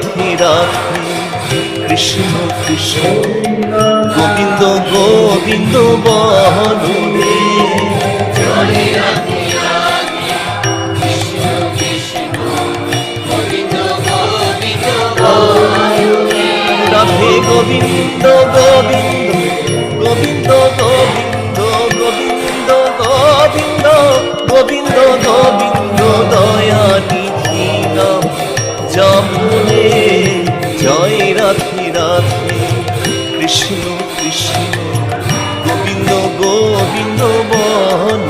রাধে রাধে কৃষ্ণ কৃষ্ণ গোবিন্দ গোবিন্দ বলো রে জয় রাধে রাধে কৃষ্ণ কৃষ্ণ গোবিন্দ গোবিন্দ বলো রে। রাধে গোবিন্দ গোবিন্দ গোবিন্দ গোবিন্দ গোবিন্দ গোবিন্দ গোবিন্দ গোবিন্দ দয়া নিধি নাম যমুনে জয় রাধে রাধে কৃষ্ণ কৃষ্ণ গোবিন্দ গোবিন্দ বল